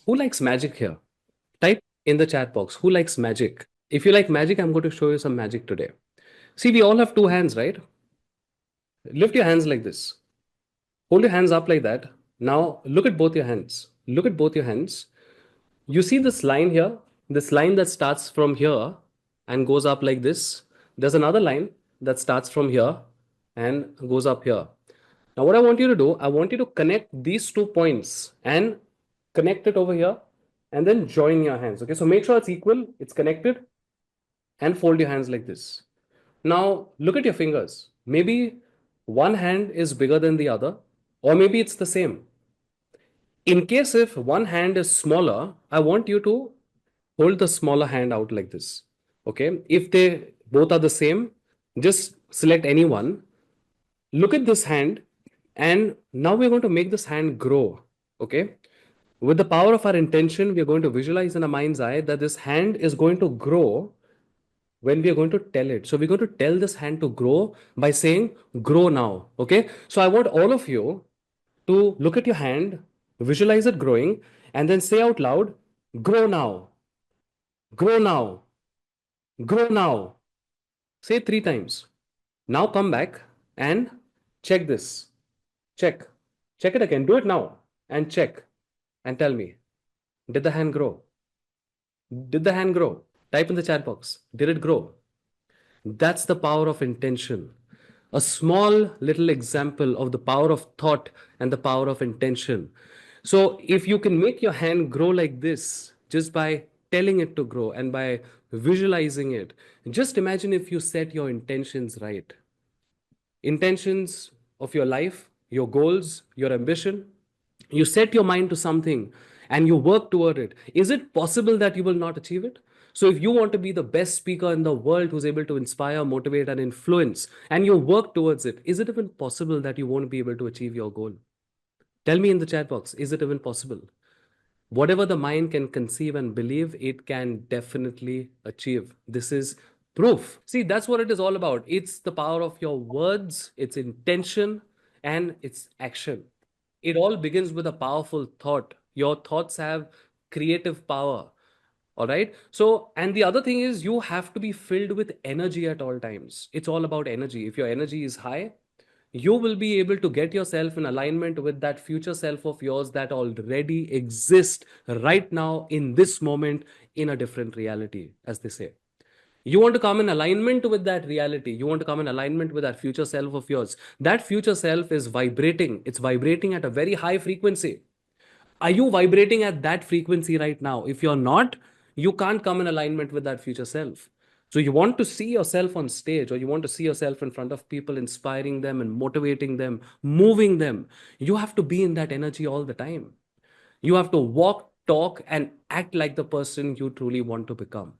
Who likes magic here? Type in the chat box, who likes magic? If you like magic, I'm going to show you some magic today. See, we all have two hands, right? Lift your hands like this. Hold your hands up like that. Now look at both your hands. Look at both your hands. You see this line here? This line that starts from here and goes up like this. There's another line that starts from here and goes up here. Now, what I want you to do, I want you to connect these 2 points and connect it over here and then join your hands. Okay, so make sure it's equal, it's connected, and fold your hands like this. Now, look at your fingers. Maybe one hand is bigger than the other, or maybe it's the same. In case if one hand is smaller, I want you to hold the smaller hand out like this. Okay, if they both are the same, just select any one. Look at this hand, and now we're going to make this hand grow. Okay, with the power of our intention, we are going to visualize in our mind's eye that this hand is going to grow when we are going to tell it. So we're going to tell this hand to grow by saying, grow now. Okay. So I want all of you to look at your hand, visualize it growing, and then say out loud, grow now, grow now, grow now. Say 3 times. Now come back and check this. Check. Check it again. Do it now and check and tell me, did the hand grow? Did the hand grow? Type in the chat box. Did it grow? That's the power of intention. A small little example of the power of thought and the power of intention. So, if you can make your hand grow like this just by telling it to grow and by visualizing it, just imagine if you set your intentions right. Intentions of your life, your goals, your ambition. You set your mind to something and you work toward it. Is it possible that you will not achieve it? So, if you want to be the best speaker in the world who's able to inspire, motivate, and influence, and you work towards it, is it even possible that you won't be able to achieve your goal? Tell me in the chat box, is it even possible? Whatever the mind can conceive and believe, it can definitely achieve. This is proof. See, that's what it is all about. It's the power of your words, its intention, and its action. It all begins with a powerful thought. Your thoughts have creative power. All right. So, and the other thing is, you have to be filled with energy at all times. It's all about energy. If your energy is high, you will be able to get yourself in alignment with that future self of yours that already exists right now in this moment in a different reality, as they say. You want to come in alignment with that reality. You want to come in alignment with that future self of yours. That future self is vibrating. It's vibrating at a very high frequency. Are you vibrating at that frequency right now? If you're not, you can't come in alignment with that future self. So you want to see yourself on stage, or you want to see yourself in front of people, inspiring them and motivating them, moving them. You have to be in that energy all the time. You have to walk, talk, and act like the person you truly want to become.